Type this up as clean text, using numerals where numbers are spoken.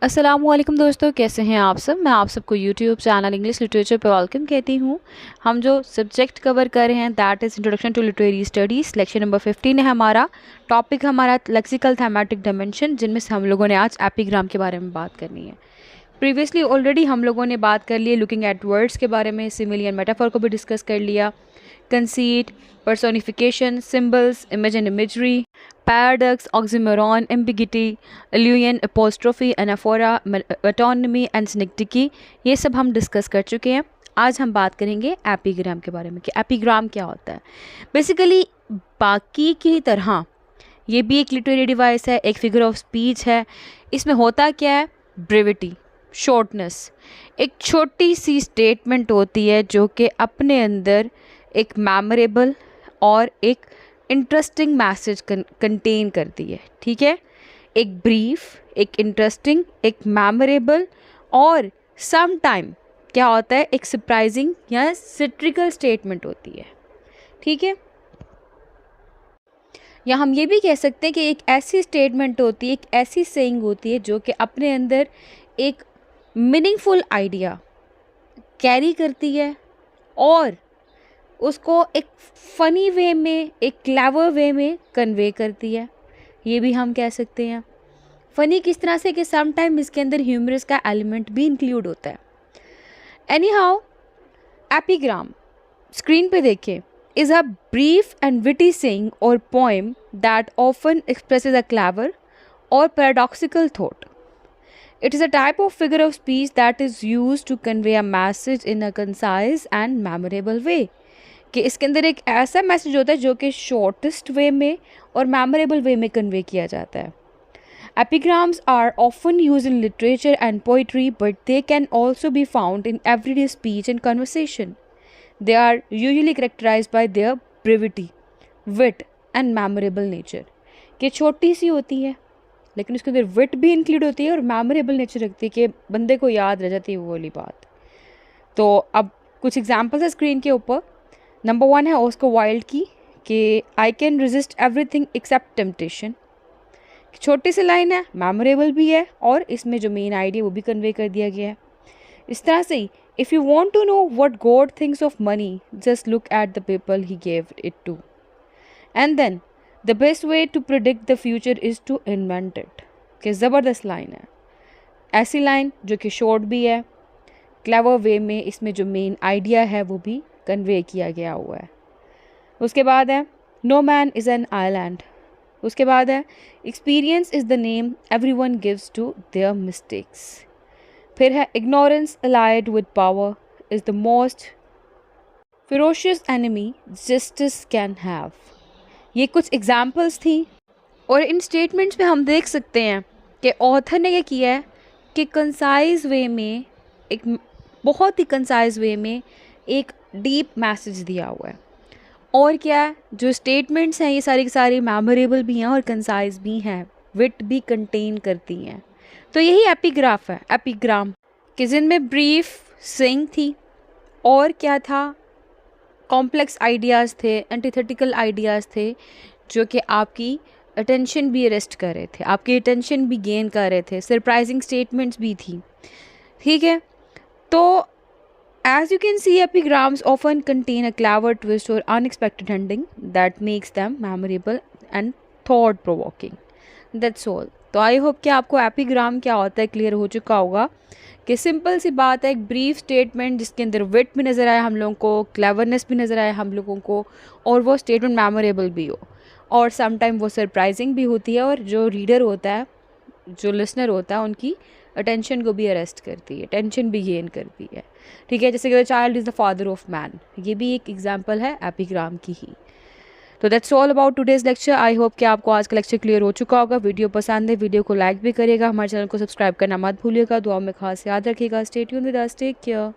अस्सलामुअलैकुम दोस्तों, कैसे हैं आप सब। मैं आप सबको यूट्यूब चैनल इंग्लिश लिटरेचर पे वेलकम कहती हूँ। हम जो सब्जेक्ट कवर कर रहे हैं that is introduction to literary studies. Lecture number 15 है हमारा। टॉपिक हमारा लेक्सिकल थैमेटिक डायमेंशन, जिनमें से हम लोगों ने आज एपिग्राम के बारे में बात करनी है। प्रीवियसली ऑलरेडी हम लोगों ने बात कर ली लुकिंग एट वर्ड्स के बारे में, सिमिली एंड मेटाफर को भी डिस्कस कर लिया, conceit, personification, symbols, image and imagery, paradox, oxymoron, ambiguity, illusion, apostrophe, anaphora, metonymy and synecdoche, ये सब हम डिस्कस कर चुके हैं। आज हम बात करेंगे एपिग्राम के बारे में कि एपिग्राम क्या होता है। बेसिकली बाकी की तरह ये भी एक लिटरेरी डिवाइस है, एक फिगर ऑफ स्पीच है। इसमें होता क्या है, ब्रेविटी, शॉर्टनेस, एक छोटी सी स्टेटमेंट होती है जो कि अपने अंदर एक मेमोरेबल और एक इंटरेस्टिंग मैसेज कंटेन करती है। ठीक है, एक ब्रीफ, एक इंटरेस्टिंग, एक मेमोरेबल और सम टाइम क्या होता है, एक सरप्राइजिंग या सिट्रिकल स्टेटमेंट होती है। ठीक है, या हम ये भी कह सकते हैं कि एक ऐसी स्टेटमेंट होती है, एक ऐसी सेइंग होती है जो कि अपने अंदर एक मीनिंगफुल आइडिया कैरी करती है और उसको एक फ़नी वे में, एक क्लेवर वे में कन्वे करती है। ये भी हम कह सकते हैं। फ़नी किस तरह से कि सम टाइम इसके अंदर ह्यूमरस का एलिमेंट भी इंक्लूड होता है। एनी हाउ, एपिग्राम स्क्रीन पे देखें is a brief and witty saying or poem that often expresses a clever or paradoxical thought. It is a type of figure of speech that is used to convey a message in a concise and memorable way. कि इसके अंदर एक ऐसा message होता है जो कि shortest वे में और मेमोरेबल वे में कन्वे किया जाता है। Epigrams are often used in literature and poetry, but they can also be found in everyday speech and conversation. They are usually characterized by their brevity, wit and memorable nature. कि छोटी सी होती है लेकिन उसके अंदर विट भी इंक्लूड होती है और मेमोरेबल नेचर रखती है कि बंदे को याद रह जाती है वो वाली बात। तो अब कुछ एग्जांपल्स है स्क्रीन के ऊपर। नंबर 1 है ऑस्कर वाइल्ड की कि I can resist everything except temptation. छोटी सी लाइन है, मेमोरेबल भी है और इसमें जो मेन आइडिया वो भी कन्वे कर दिया गया है। इस तरह से ही if you want to know what God thinks of money, just look at the people he gave it to. And then the best way to predict the future is to invent it. कि ज़बरदस्त line है, ऐसी line जो कि short भी है, clever वे में इसमें जो मेन आइडिया है वो भी कन्वे किया गया हुआ है। उसके बाद है no man is an island. उसके बाद है experience is the name everyone gives to their mistakes. फिर है ignorance allied with power is the most ferocious enemy justice can have. ये कुछ एग्जाम्पल्स थी और इन स्टेटमेंट्स में हम देख सकते हैं कि ऑथर ने क्या किया है कि कंसाइज वे में, एक बहुत ही कंसाइज वे में एक डीप मैसेज दिया हुआ है। और क्या है, जो स्टेटमेंट्स हैं ये सारी की सारी मेमोरेबल भी हैं और कंसाइज भी हैं, विट भी कंटेन करती हैं। तो यही एपिग्राफ है, एपिग्राम कि जिनमें ब्रीफ सेइंग थी और क्या था, कॉम्प्लेक्स आइडियाज़ थे, एंटीथेटिकल आइडियाज़ थे जो कि आपकी अटेंशन भी अरेस्ट कर रहे थे, आपकी अटेंशन भी गेन कर रहे थे, सरप्राइजिंग स्टेटमेंट्स भी थी। ठीक है, तो as you can see epigrams often contain a clever twist और unexpected ending that makes them memorable and thought provoking. That's all. तो आई होप कि आपको एपिग्राम क्या होता है क्लियर हो चुका होगा कि सिंपल सी बात है, एक ब्रीफ स्टेटमेंट जिसके अंदर विट भी नज़र आए हम लोगों को, क्लेवरनेस भी नज़र आए हम लोगों को और वो स्टेटमेंट मेमोरेबल भी हो और समटाइम वो सरप्राइजिंग भी होती है और जो रीडर होता है, जो लिसनर होता है, उनकी अटेंशन को भी अरेस्ट करती है, टेंशन भी गेन करती है। ठीक है, जैसे कि the child is the father of man, ये भी एक एग्जाम्पल है एपिग्राम की ही। तो that's all about today's lecture. I hope कि आपको आज का लेक्चर क्लियर हो चुका होगा। वीडियो पसंद है, वीडियो को लाइक भी करिएगा, हमारे चैनल को सब्सक्राइब करना मत भूलिएगा, दुआ में खास याद रखिएगा। Stay tuned with us, take care.